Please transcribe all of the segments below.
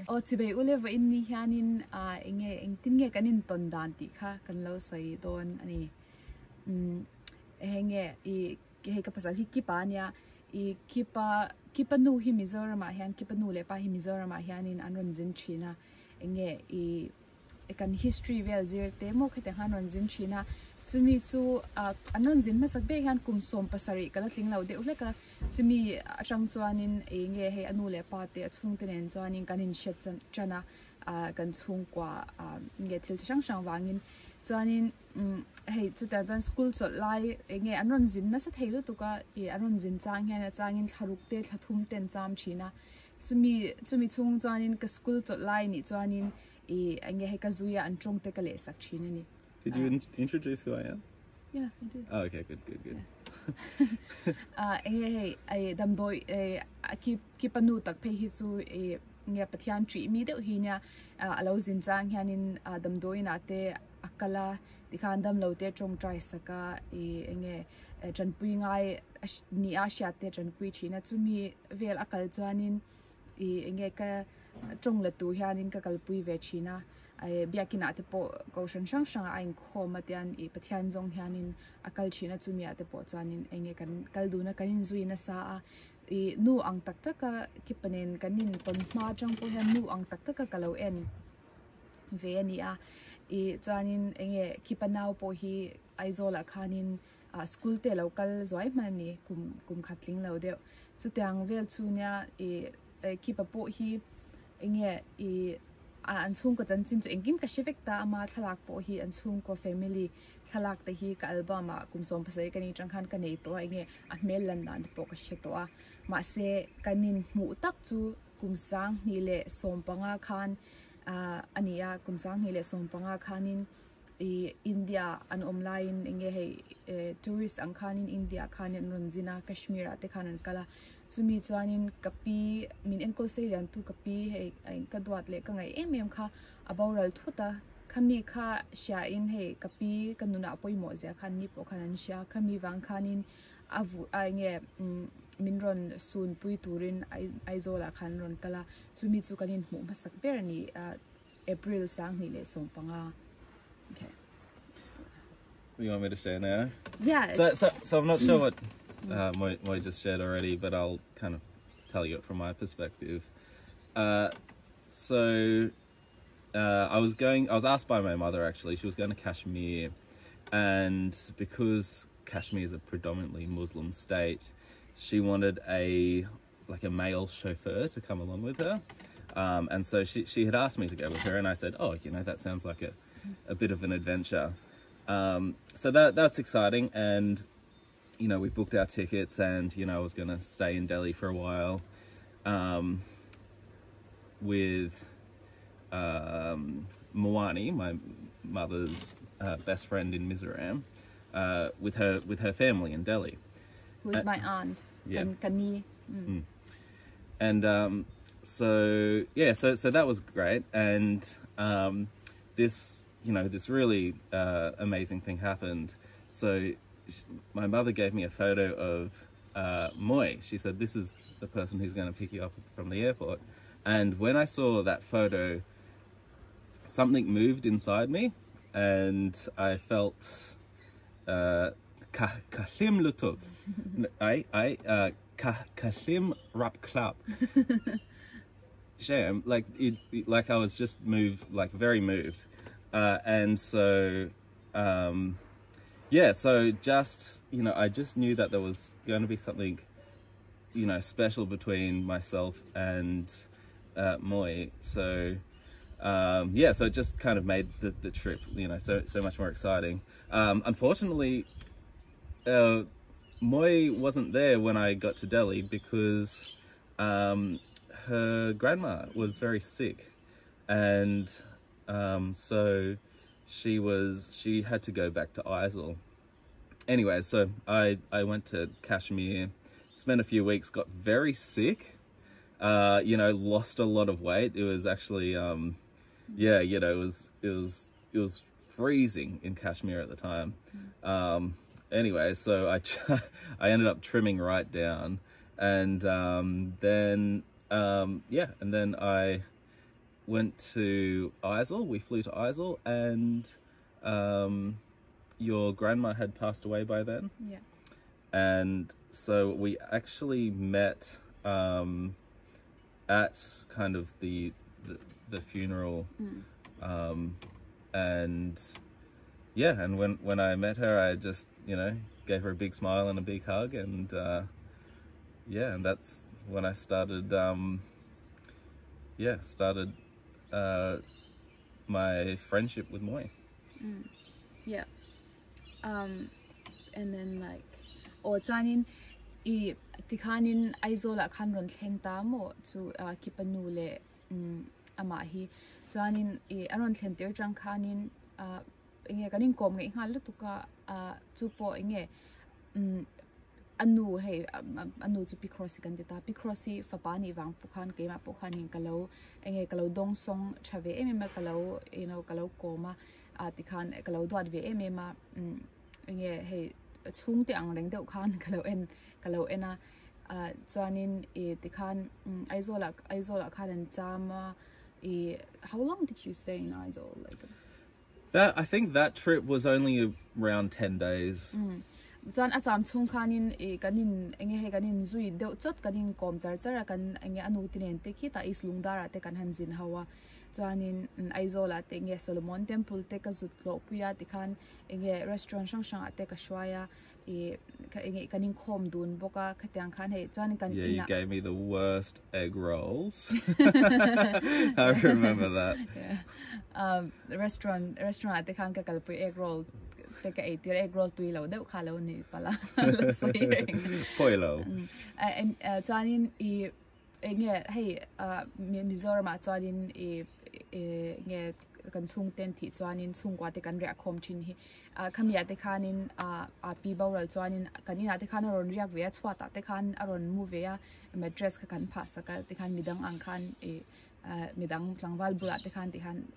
O tibe uleva inni hianin inge engtinge kanin tondanti kha kanlo sai don ani henge I he kapasal hikipanya I kipa nu hi Mizoram hian kipa nu le pa hi Mizoram hianin anron zin china enge I kan history vel zirte mo khete hanron zin china chumi chu anon zin masak be hian kum som pasari kala thlinglo de uleka chumi atang chuanin enge he anu le pa te achung tenen chuanin kanin shet chana kan chung kwa nge thil chang chang wangin chuanin hei chuta chan school chot lai enge anon zin na sa theilu tuka I anon zin chang hian changin tharuk te thlathum ten cham china chumi chung chuanin ka school chot lai ni chuanin enge he ka zuya an trong te ka le sak china ni. Did you introduce who I am? Yeah, I did. Oh, okay, good. Hey, I damdoi keep anu tak pay hi chu nge pathian tri mi deuh hi nya alo zin chang hianin damdoi na te akala dikhan dam lo te trong trai saka enge chanpui ngai ni a sha te chanpui china chumi vel akal chuanin enge ka trong la tu hianin ka kalpui ve china biakina te po ko shang shang ain khoma tian pathian jong hianin akal china chumi ate po chanin enge kan kalduna kanin zuina sa nu ang taktaka kipanen kanin ton ma jang po hian nu ang taktaka kalo en ve ani chanin enge kipanaw po hi aizola khanin school te local zoi mani kum khatling lo de chutang vel chunya kipa po hi enge an chung ko chan chin chu engkim ka shivek ta ama thalak po hi an chung ko family thalak te hi ka album kum som pasai kani changkhan ka nei to enge a mel lan dan po ka she to ma se kanin mu tak chu kum sang ni le som panga khan ania kum sang ni le som panga khanin India an online enge he tourist ang khanin India khanin runzina Kashmir ate khanan kala chumi chuanin kapi min enkol serian tu kapi he ka duat le ka ngai em kha abaural thuta khami kha sha in he kapi kanuna poimo zia khan ni po khanan sha khami wang khanin avu nge minron sun pui turin aizola khan ron kala chumi chu kanin mu masak berani April sang ni le sompanga. Okay. You want me to share now? Yeah. So I'm not sure what Moi just shared already, but I'll kind of tell you it from my perspective. I was asked by my mother, actually. She was going to Kashmir, and because Kashmir is a predominantly Muslim state, she wanted a male chauffeur to come along with her. And so she had asked me to go with her, and I said, oh, that sounds like a bit of an adventure. So that's exciting, and we booked our tickets, and I was going to stay in Delhi for a while with Mwani, my mother's best friend in Mizoram, with her family in Delhi. Who's my aunt? Yeah. Kani. And so that was great, and this really amazing thing happened. So my mother gave me a photo of Moi. She said, this is the person who's going to pick you up from the airport. And when I saw that photo, something moved inside me, and I felt kahlim lutuk. Kahlim rap clap. Shame, like I was just moved, very moved. And so so just I just knew that there was going to be something special between myself and Moi. So so it just kind of made the trip so much more exciting. Unfortunately, Moi wasn't there when I got to Delhi because her grandma was very sick, and so she had to go back to Aizawl. Anyway, so I went to Kashmir, spent a few weeks, got very sick, lost a lot of weight. It was actually it was freezing in Kashmir at the time. Anyway, so I ended up trimming right down, and then yeah, and then I went to Isle. We flew to Isle, and your grandma had passed away by then. Yeah. And so we actually met at kind of the funeral. And yeah, and when I met her, I just, you know, gave her a big smile and a big hug, and yeah, and that's when I started my friendship with Moy. Yeah. And then like chanin I tikhanin aizola khan ron thleng ta mo chu kipanu le ama hi chanin aron thlen ter chang khanin inge kanin kom ngai ngal lutuka chu po inge anu hey anu chu picrosi kan dita picrosi fapani wang pukhan keima pukhanin kalo inge kalo dong song chave emema kalo, you know, kalo koma tikhan kalo dwat ve emema inge hey chung te ang reng deuh khan kalo ena chanin tikhan aizola khan an chama how long did you stay in Aizawl? Like that, I think that trip was only around 10 days. Chan acham chung khanin kanin enge he kanin zui deuh chot kanin kom char chara kan enge anu tinen te khi ta islungdara te kan hanjin hawa chanin Aizola te enge Solomon Temple te ka zutlo puya tikhan enge restaurant shang ate ka shwaya enge kanin khom dun boka khatyang khan he chanin kan yeah, you gave me the worst egg rolls. I remember that. Yeah. Restaurant ate khan ka kalpui egg roll take a egg roll to ilo deuh khalo ni pala poilo and chanin enge hey Mizoram chanin nge kan chung ten thi chanin chungwa te kan ria khom thin hi khamia te khanin pi bawral chanin kanina te khan ron riak ve chwata te khan aron move ya mattress ka kan phasa ka te khan midang ang khan midang tlangwal bula te khan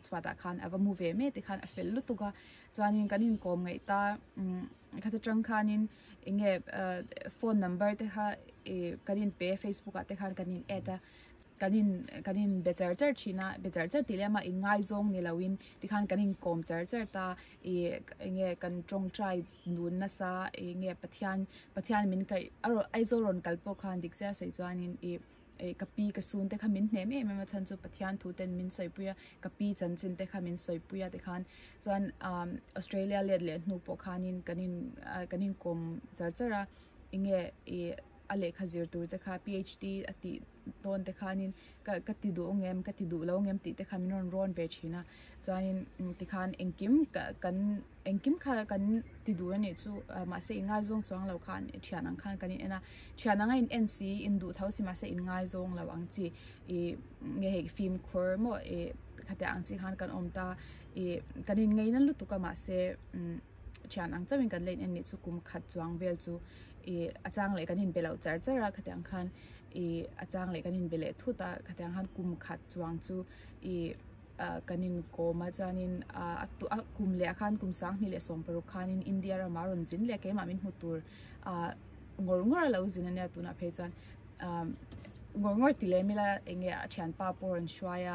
chwata khan ava move me te khan afel lutuga chanin kanin kom ngai ta khata chang khanin inge phone number te kha kanin pe Facebook te khan kanin eta kanin bejar china bejar tilema in ngai zong ni lawin ti khan kanin kom char ta inge kan chong trai nun na sa inge pathian min kai aro Aizoron kalpo khan dikcha sei chanin kapi ka sun te khamin hne me ma chan chu pathian thu ten min soipuya kapi chanchin te khamin soipuya te khan chan Australia le nu po khanin kanin kom charchara inge ale khazir tur te kha PhD ati ton te khanin ka ti du lo ngem ti te khamin ron be china chanin ti khan engkim kha kan ti du ani chu ma se inga zong chang lo khan thianang khan kanin ena thiananga in NC in du thausi ma se in ngai zong lawang chi nge he film khor mo khata ang chi khan kan omta kanin ngei nan lu tu ka ma se thianang chawin kan lein ani chu kum khat chuang vel chu achang le kanin belau char chara khatang khan achang le kanin bele thuta khatang han kum khat chuang chu kanin ko ma chanin atu kum le khan kum sang ni le som paru khanin India ra maron jin le ke ma min hutur ngor lo jin ania tuna phechan ngor tile mila enge achan pa por an shwaya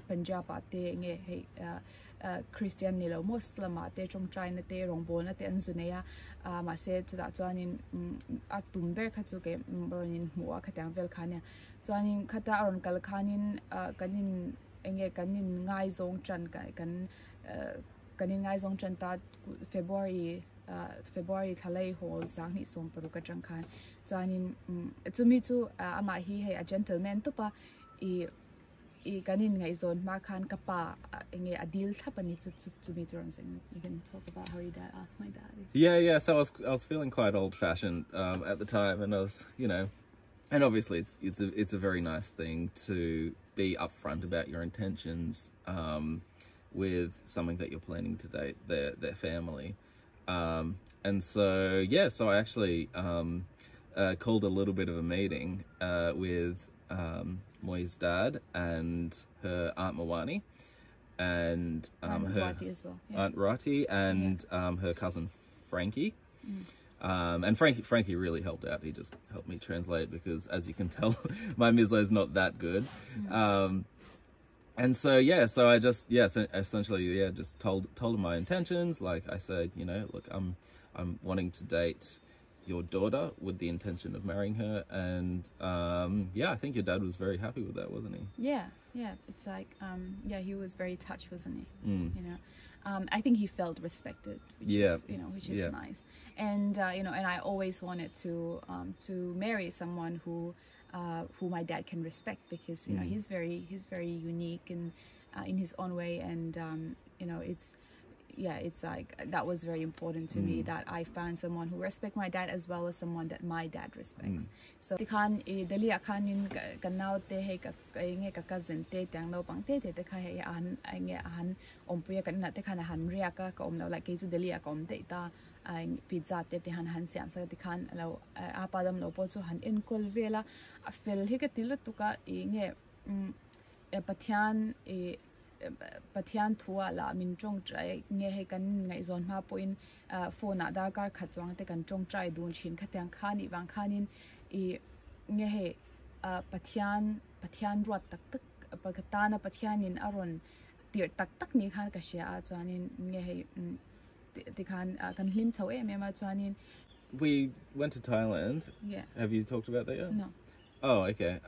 Punjab ate enge he Christian nilo Muslim ate chong China te rongbon ate anzuneya ma se chuda chanin atumber khachu ke bronin muwa khatang vel khania chanin khata aron kal khanin kanin enge kanin ngai zong chan kanin ngai zong chan ta February thalai hol sang ni som paru ka chang khan chanin chumi chu ama hi he a gentleman to pa kanin ngai zon ma khan kapa enge adil thapani chu me you can talk about how your dad asked my dad. Yeah, so I was feeling quite old fashioned at the time, and I was, you know, and obviously it's a very nice thing to be upfront about your intentions with something that you're planning to date their family, and so yeah, so I actually called a little bit of a meeting with Moy's dad and her Aunt Mawani and her Rati as well. Yeah. Aunt Rati and her cousin Frankie. And Frankie really helped out. He just helped me translate because, as you can tell, my Mizo is not that good. And so so I just essentially just told him my intentions. Like I said, you know, look, I'm wanting to date your daughter with the intention of marrying her, and I think your dad was very happy with that, wasn't he? Yeah, it's like he was very touched, wasn't he? You know, I think he felt respected, which is nice. And and I always wanted to marry someone who my dad can respect, because you know he's very unique and in his own way, and it's like that was very important to me, that I found someone who respects my dad as well as someone that my dad respects. So tikan dali akanin kanau te he ka nge ka cousin te tang lo pang te kha he an nge han ompuya kan na te khana han ria ka om lo like ke chu dali akom te ta pizza te han siam sa tikan lo apadam lo po chu han in kol vela fel he ka tilu tuka nge pathian thua la min chong trai nge he kan ngai zon ma point phone da kar kha chang te kan chong trai dun chin khatyang khani wang khanin nge he pathian ruat tak pakatana pathianin aron tir tak ni khan ka sha chanin nge he ti khan kan hlim chawe me ma chanin. We went to Thailand. Yeah. Have you talked about that yet? No. Oh, okay.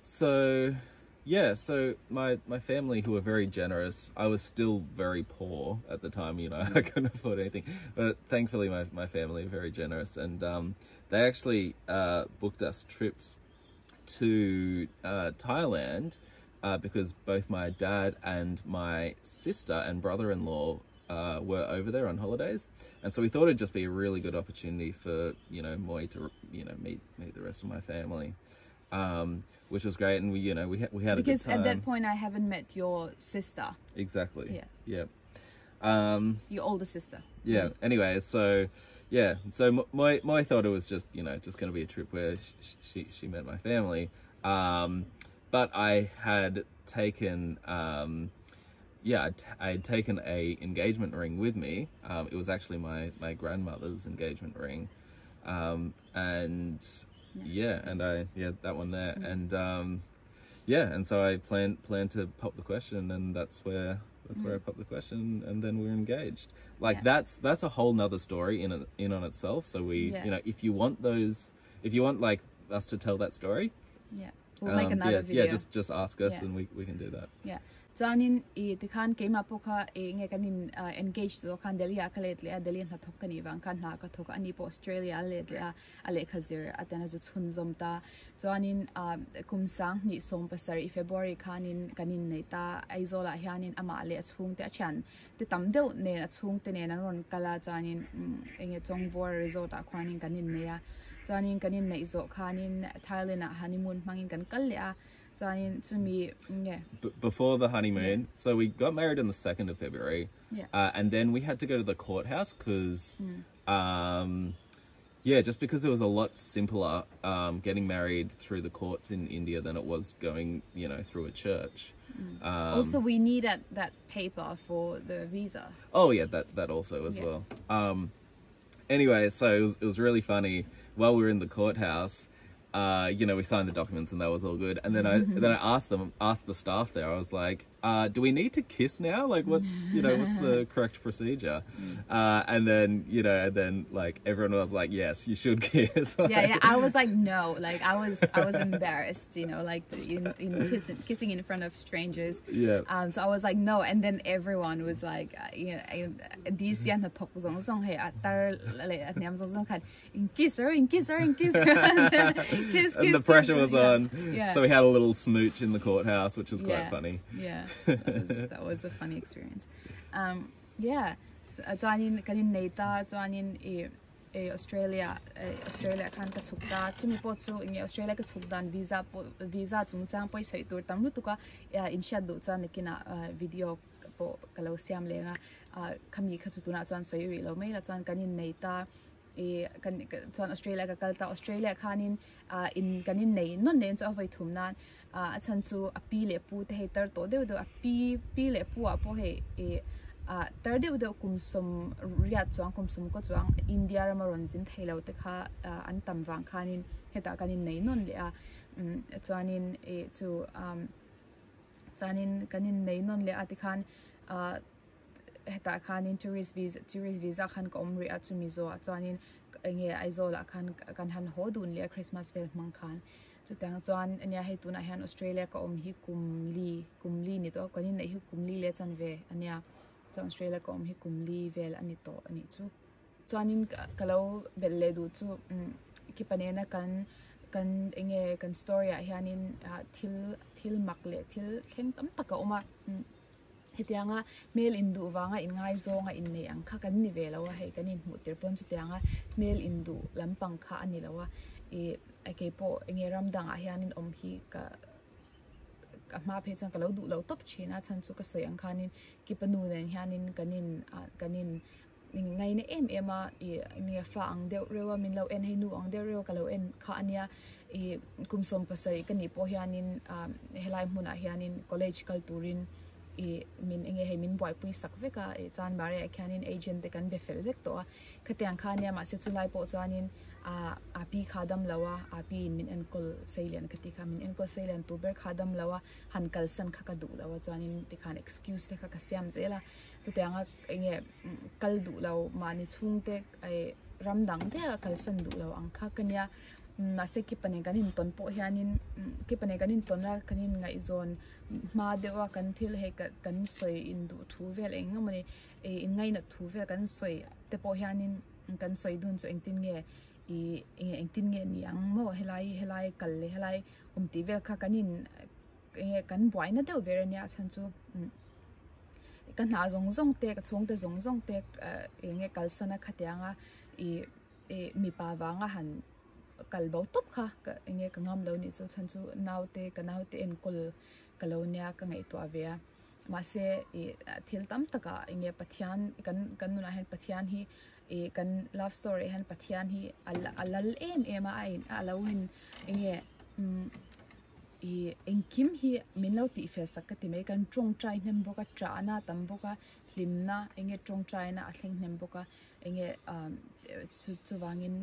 So my family, who were very generous, I was still very poor at the time, you know, I couldn't afford anything, but thankfully my family are very generous, and they actually booked us trips to Thailand because both my dad and my sister and brother-in-law were over there on holidays, and so we thought it'd just be a really good opportunity for, you know, Moi to, you know, meet the rest of my family. Which was great, and we had a good time. Because at that point I haven't met your sister. Exactly. Yeah. Your older sister. Yeah. Anyway, so Moi thought it was just, you know, just going to be a trip where she met my family, but I had taken I had taken a engagement ring with me. It was actually my grandmother's engagement ring, and that one there, and so I planned to pop the question, and that's where I popped the question, and then we were engaged. Like that's a whole nother story in on itself. So we, you know, if you want like us to tell that story, we'll make another video. Just ask us, and we can do that. Yeah. Chanin tikhan came up ka nge kanin engaged so khan Delhi akalet le Delhi na thok kani wang khan na ka thok ani po Australia le ale khazir atana zu chhun zomta chanin kumsang ni som pasari February khanin kanin neita aizola hianin ama le achung te achan te tamdeu ne achung te ne ron kala chanin nge chongvor resort a khwanin kanin ne ya chanin kanin nei zo khanin Thailand honeymoon mangin kan kal le a. To me, before the honeymoon, so we got married on the 2nd of February, and then we had to go to the courthouse because, just because it was a lot simpler getting married through the courts in India than it was going, you know, through a church. Also, we needed that paper for the visa. Oh yeah, that also as well. Anyway, so it was really funny. While we were in the courthouse, you know, we signed the documents and that was all good. And then I asked the staff there, I was like, do we need to kiss now? Like, what's the correct procedure? And then, like, everyone was like, yes, you should kiss. Yeah. I was like, no, like, I was embarrassed, you know, like, kissing in front of strangers. Yeah. So I was like, no. And then everyone was like, this yan na tok zong zong hey atar le at niam zong zong kan kiss her. Kiss, and the pressure was on. Yeah. So we had a little smooch in the courthouse, which was quite funny. Yeah. That was a funny experience. Joanin kanin neita joanin Australia kan ka chukda chumi po chu in Australia ka chukdan visa chungchang poi sei tur tamlu tuka inshad do chan nikina video po kalo siam lenga khami kha chutuna chan soi ri lo mai la chan kanin neita chan Australia ka kalta Australia khanin in kanin nei non nen chu avai thumnan chan chu api le pu te heter to de api le pu a po he tarde udah kumsum riat chuang kumsum ko chuang India ramaron zin thailau te kha an tamwang khanin heta kanin nei non le a chuanin e chu chanin kanin nei non le ati khan heta khanin tourist visa khan ko omri a chu mizo chuanin nge aizola khan kan han hodun le Christmas vel mang khan chu tang chuan ania hei tuna hian Australia ka hi kumli ni to kanin nei hi kumli le chan ve ania chuan Australia ka hi kumli vel ani to ani chu chuanin kalau belle du chu ki panena kan enge kan story a hianin thil makle thil thleng tam taka oma hetianga mail indu wanga in ngai zonga in nei ang kha kan ni velawa hei kanin mutir pon chu tianga mail indu lampang kha ani lawa e ake po enge ramdang a hianin hi ka ma phe chang kalau du lo top china chan chu ka soyang khanin ki panu nen hianin kanin ngai ne ema ni fa ang deu rewa min lo en heinu ang deu rewa kalau en kha ania kumsom pasai kani po hianin helai hmuna hianin college culturin min enge he min boy pui sak veka chan bare khanin agent te kan be fel vek to khatyang khania ma se chulai po chanin api khadam lawa api min enkol sailen khati kha min enkol sailen tu ber khadam lawa han kalsan kha ka du lawa chanin te khan excuse te kha ka siam zela chu teanga enge kal du law mani chung te ai ramdang te kalsan du law ang kha kanya mase ki pane ganin ton po hianin ki pane ganin tonra kanin ngai zon ma dewa kan thil he kan soi indu thu vel engamani in ngai na thu vel kan soi te po hianin kan soi dun chu engtin nge engtin nge ni ang mo helai kalle helai ti vel kha kanin kan buai na deu berania chan chu kan na zong te ka chung te zong te nge kalsana khatyanga mi pa wanga han kalbo top kha nge ka ngam lo ni chu chan chu naute en kol kalonia ka ngai to avea ma se thil tam taka nge pathian kan nuna hen pathian hi kan love story hen pathian hi alal ema ain alawin nge engkim hi minlo ti fe sakati me kan trong trai nem boka trana tam boka limna enge trong trai na athleng nem boka enge chu wangin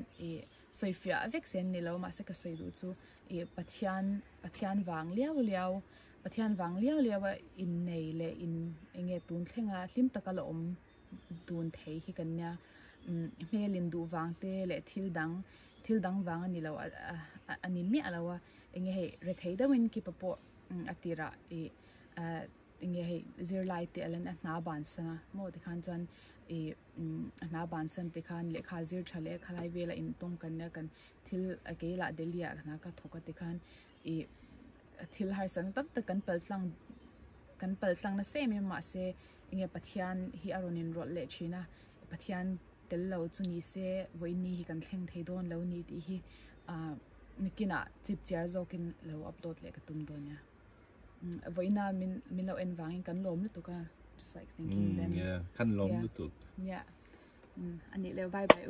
soifia vexen ni lo ma se ka soidu chu pathian wang liao pathian wang liao in nei le in enge tun thlenga hlim taka lo om dun thei hi kanya melin du wang te le thil dang wang ani lo ani mi alawa enge he re thei da win ki papo atira enge he zir lai te alan na ban sanga mo de khan chan na ban san te khan le kha zir thale khalai vela in tong kan na kan thil akela delia na ka thoka te khan thil har san tak tak kan pal tlang na se me ma se inge pathian hi aronin rol le china pathian tel lo chuni se voini hi kan thleng thei don lo ni ti hi nikina chip chair zokin lo upload le ka tum donya voina min lo en wangin kan lom lu ka just like thinking them yeah kan lom lu tu yeah ani le bye bye